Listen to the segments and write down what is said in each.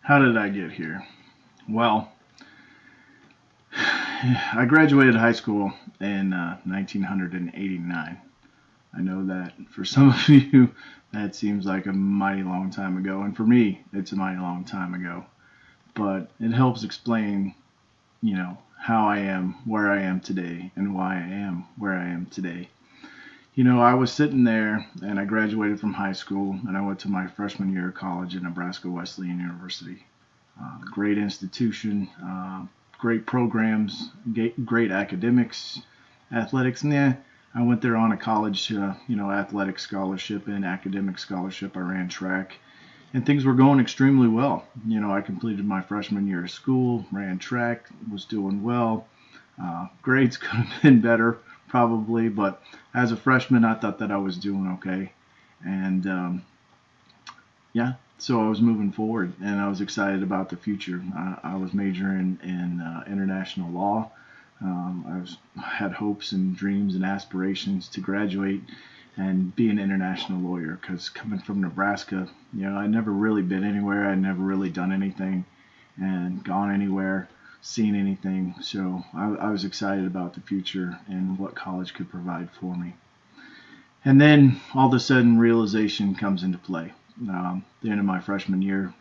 How did I get here? Well, I graduated high school in 1989. I know that for some of you, that seems like a mighty long time ago, and for me, it's a mighty long time ago. But it helps explain, how I am where I am today and why I am where I am today. I was sitting there and I graduated from high school and I went to my freshman year of college at Nebraska Wesleyan University. Great institution, great programs, great academics, athletics. And yeah, I went there on a college, athletic scholarship and academic scholarship. I ran track, and things were going extremely well. I completed my freshman year of school, ran track, was doing well. Grades could have been better, probably, but as a freshman, I thought that I was doing okay. And yeah, so I was moving forward, and I was excited about the future. I was majoring in international law. Had hopes and dreams and aspirations to graduate and be an international lawyer. Because coming from Nebraska, I'd never really been anywhere. I'd never really done anything and gone anywhere, seen anything. So I was excited about the future and what college could provide for me. And then all of a sudden, realization comes into play. The end of my freshman year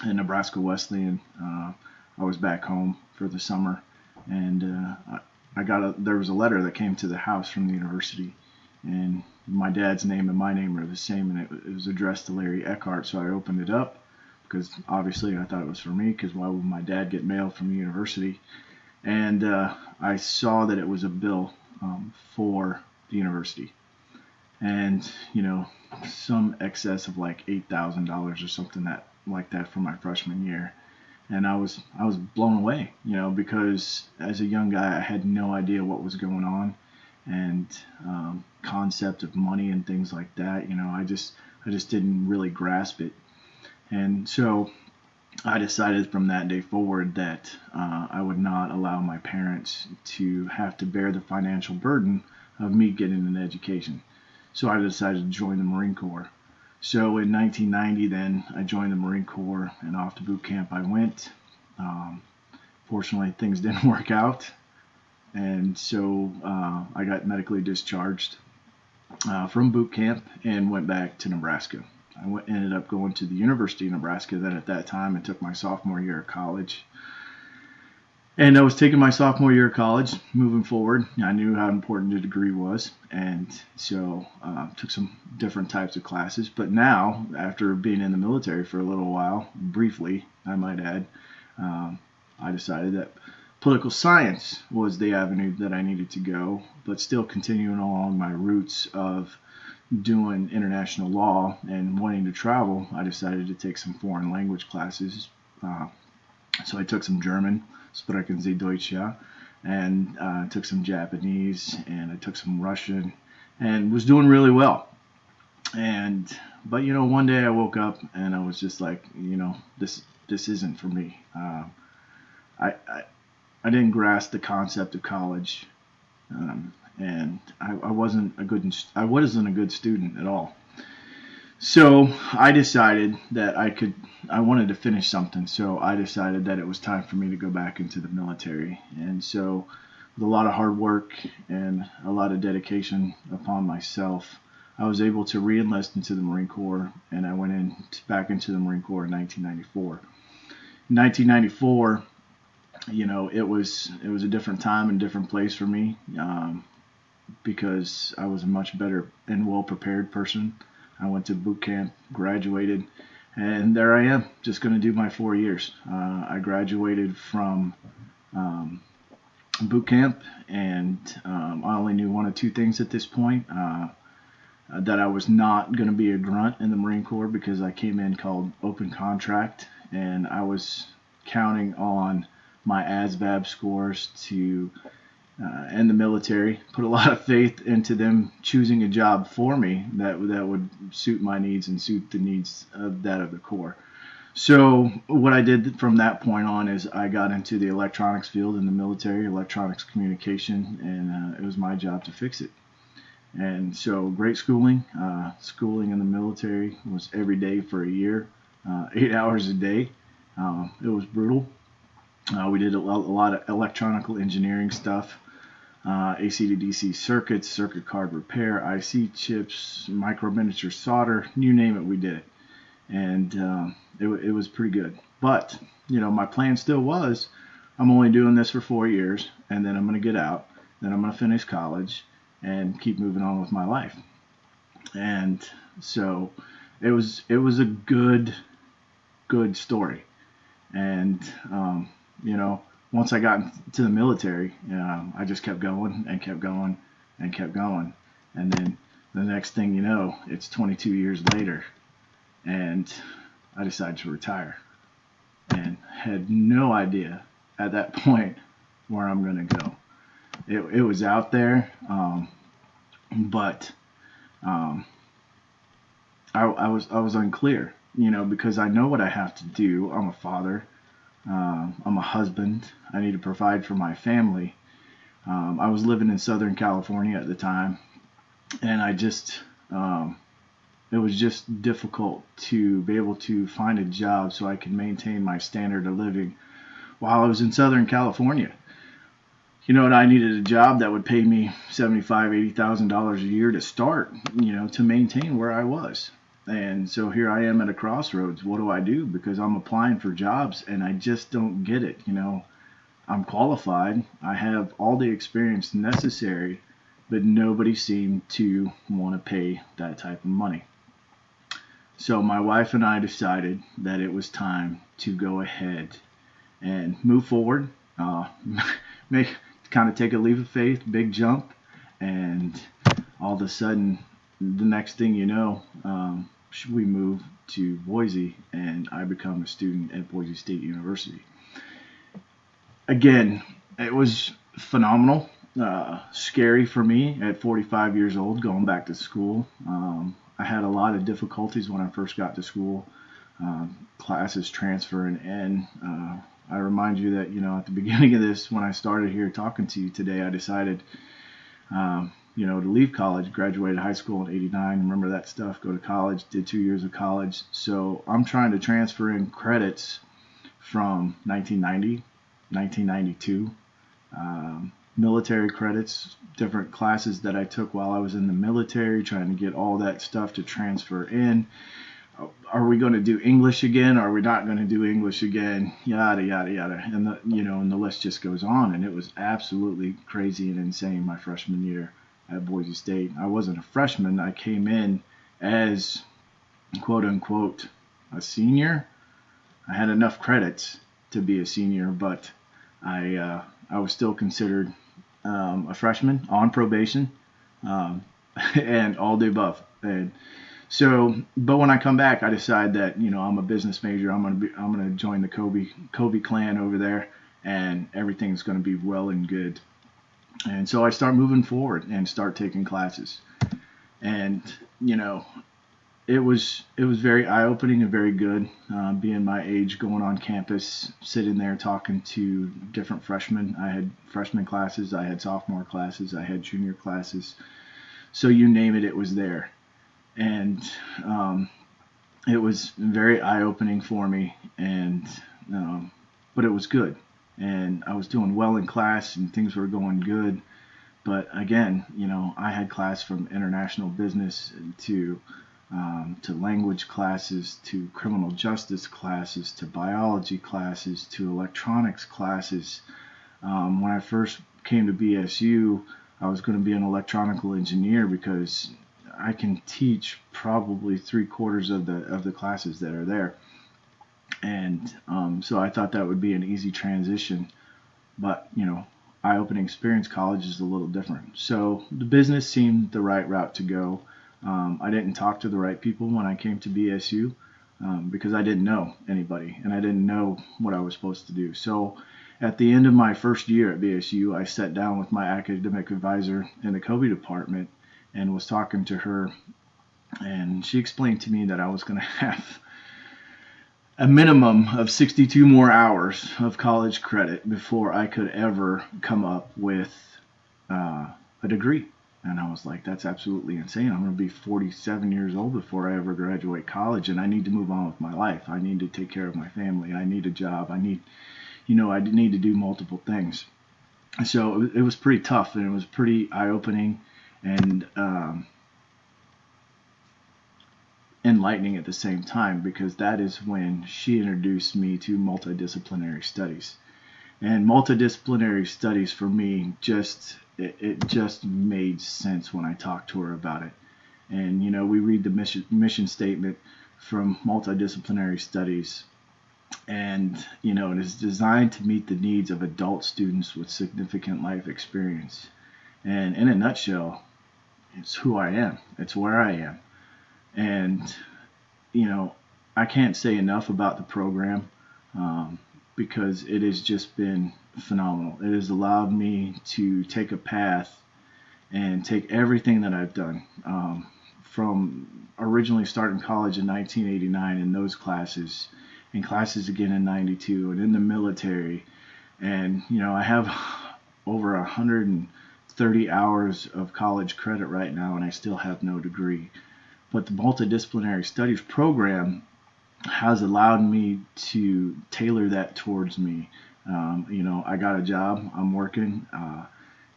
at Nebraska Wesleyan, I was back home for the summer, and there was a letter that came to the house from the university, and my dad's name and my name are the same, and it was addressed to Larry Eckhart. So I opened it up because obviously I thought it was for me. Because why would my dad get mail from the university? And I saw that it was a bill for the university, and some excess of like $8,000 or something that like that for my freshman year. And I was blown away, because as a young guy I had no idea what was going on, and concept of money and things like that. I just didn't really grasp it, and so I decided from that day forward that I would not allow my parents to have to bear the financial burden of me getting an education. So I decided to join the Marine Corps. So in 1990, then I joined the Marine Corps, and off to boot camp I went. Um, Fortunately, things didn't work out, and so I got medically discharged from boot camp and went back to Nebraska. Ended up going to the University of Nebraska then at that time and took my sophomore year of college. And I was taking my sophomore year of college, moving forward. I knew how important the degree was, and so took some different types of classes. But now, after being in the military for a little while, briefly, I might add, um, I decided that political science was the avenue that I needed to go, but still continuing along my roots of doing international law and wanting to travel. I decided to take some foreign language classes. Uh, so I took some German, Sprechen Sie Deutsch, ja, and took some Japanese, and I took some Russian, and was doing really well. And but one day I woke up and I was just like, this isn't for me. I didn't grasp the concept of college, and I wasn't a good student at all. So I decided that I wanted to finish something. So I decided that it was time for me to go back into the military. And so, with a lot of hard work and a lot of dedication upon myself, I was able to re-enlist into the Marine Corps, and I went back into the Marine Corps in 1994. In 1994, it was a different time and different place for me, because I was a much better and well prepared person. I went to boot camp, graduated, and there I am, just going to do my 4 years. I graduated from um, boot camp, and I only knew one of two things at this point. That I was not going to be a grunt in the Marine Corps because I came in called open contract, and I was counting on my ASVAB scores to and the military, put a lot of faith into them choosing a job for me that would suit my needs and suit the needs of the Corps. So what I did from that point on is I got into the electronics field in the military, electronics communication, and it was my job to fix it. And so great schooling. Schooling in the military was every day for a year, 8 hours a day. It was brutal. We did a lot of electronical engineering stuff, AC to DC circuits, circuit card repair, IC chips, micro miniature solder, you name it, we did it. And it was pretty good. But, my plan still was, I'm only doing this for 4 years, and then I'm going to get out, then I'm going to finish college and keep moving on with my life. And so it was a good story. And once I got into the military, I just kept going and kept going and kept going. And then the next thing you know, it's 22 years later, and I decided to retire, and had no idea at that point where I'm going to go. It was out there, but um, I was unclear, because I know what I have to do. I'm a father. I'm a husband. I need to provide for my family. I was living in Southern California at the time, and it was just difficult to be able to find a job so I could maintain my standard of living while I was in Southern California. And I needed a job that would pay me $80,000 a year to start, to maintain where I was. And so here I am at a crossroads. What do I do? Because I'm applying for jobs and I just don't get it. I'm qualified. I have all the experience necessary, but nobody seemed to want to pay that type of money. So my wife and I decided that it was time to go ahead and move forward, make kind of take a leap of faith, big jump, and all of a sudden, the next thing you know, we move to Boise, and I become a student at Boise State University. Again, it was phenomenal. Scary for me at 45 years old going back to school. I had a lot of difficulties when I first got to school, classes transferring in. I remind you that, at the beginning of this, when I started here talking to you today, I decided, to leave college, graduated high school in '89, remember that stuff, go to college, did 2 years of college. So I'm trying to transfer in credits from 1990, 1992, military credits, different classes that I took while I was in the military, trying to get all that stuff to transfer in. Are we going to do English again? Are we not going to do English again? Yada yada yada, and the list just goes on. And it was absolutely crazy and insane my freshman year at Boise State. I wasn't a freshman. I came in as quote unquote a senior. I had enough credits to be a senior, but I was still considered a freshman on probation, and all the above. And so, but when I come back, I decide that I'm a business major. I'm gonna join the Kobe clan over there, and everything's gonna be well and good. And so I start moving forward and start taking classes, and it was very eye opening and very good. Being my age, going on campus, sitting there talking to different freshmen. I had freshman classes, I had sophomore classes, I had junior classes. So you name it, it was there. And it was very eye-opening for me, and but it was good, and I was doing well in class, and things were going good. But again, I had class from international business to language classes, to criminal justice classes, to biology classes, to electronics classes. When I first came to BSU, I was going to be an electronical engineer because I can teach probably 3/4 of the classes that are there, and so I thought that would be an easy transition. But eye-opening experience. College is a little different. So the business seemed the right route to go. I didn't talk to the right people when I came to BSU because I didn't know anybody and I didn't know what I was supposed to do. So at the end of my first year at BSU, I sat down with my academic advisor in the Kobe department and was talking to her, and she explained to me that I was going to have a minimum of 62 more hours of college credit before I could ever come up with a degree. And I was like, that's absolutely insane. I'm going to be 47 years old before I ever graduate college, and I need to move on with my life. I need to take care of my family. I need a job. I need to do multiple things. So it was pretty tough, and it was pretty eye-opening and enlightening at the same time, because that is when she introduced me to multidisciplinary studies. And multidisciplinary studies for me it just made sense when I talked to her about it. And we read the mission statement from multidisciplinary studies, and it is designed to meet the needs of adult students with significant life experience. And in a nutshell, it's who I am. It's where I am. And you know, I can't say enough about the program, because it has just been phenomenal. It has allowed me to take a path and take everything that I've done, from originally starting college in 1989 in those classes, and classes again in 92, and in the military. And I have over 130 hours of college credit right now, and I still have no degree. But the multidisciplinary studies program has allowed me to tailor that towards me. I got a job, I'm working,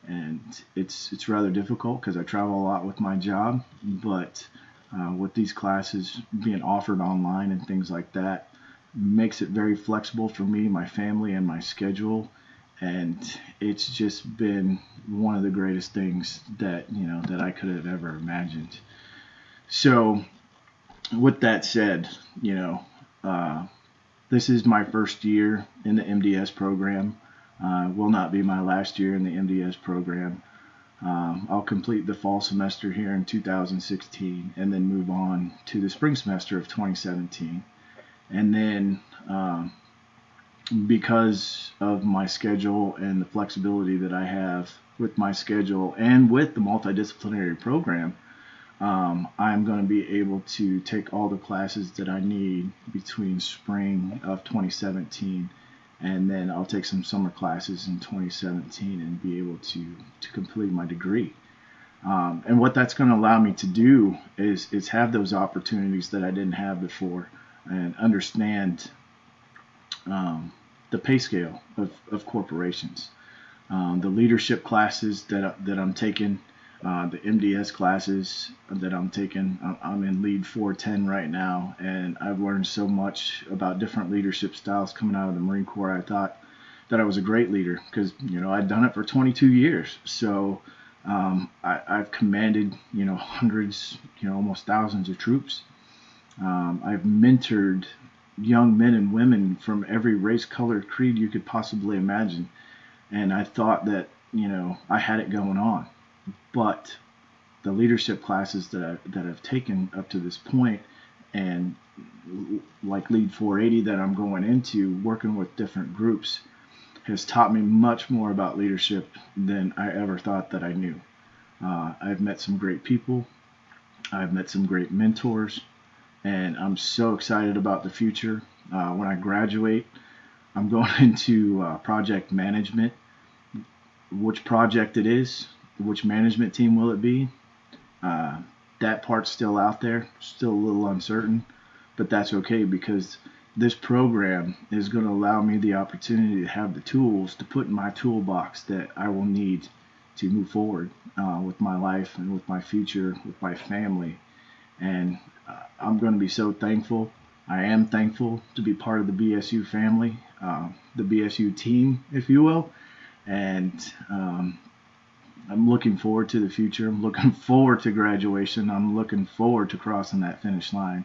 and it's rather difficult because I travel a lot with my job. But with these classes being offered online and things like that, makes it very flexible for me, my family, and my schedule. And it's just been one of the greatest things that I could have ever imagined. So, with that said, this is my first year in the MDS program. Will not be my last year in the MDS program. I'll complete the fall semester here in 2016, and then move on to the spring semester of 2017. And then, because of my schedule and the flexibility that I have with my schedule and with the multidisciplinary program, I'm going to be able to take all the classes that I need between spring of 2017, and then I'll take some summer classes in 2017 and be able to complete my degree. And what that's going to allow me to do is have those opportunities that I didn't have before, and understand the pay scale of corporations. The leadership classes that I'm taking, the MDS classes that I'm taking. I'm in Lead 410 right now, and I've learned so much about different leadership styles coming out of the Marine Corps. I thought that I was a great leader because I'd done it for 22 years. So I've commanded hundreds, almost thousands of troops. I've mentored young men and women from every race, color, creed you could possibly imagine, and I thought that I had it going on. But the leadership classes that I've taken up to this point, and like Lead 480 that I'm going into, working with different groups, has taught me much more about leadership than I ever thought that I knew. I've met some great people. I've met some great mentors, and I'm so excited about the future. When I graduate, I'm going into project management. Which project it is, which management team will it be? That part's still out there, still a little uncertain, but that's okay, because this program is going to allow me the opportunity to have the tools to put in my toolbox that I will need to move forward with my life and with my future, with my family. And I'm going to be so thankful. I am thankful to be part of the BSU family, the BSU team, if you will. And I'm looking forward to the future. I'm looking forward to graduation. I'm looking forward to crossing that finish line.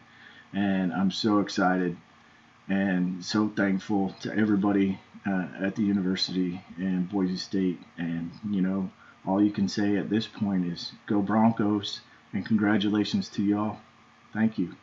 And I'm so excited and so thankful to everybody at the university and Boise State. And, all you can say at this point is go Broncos, and congratulations to y'all. Thank you.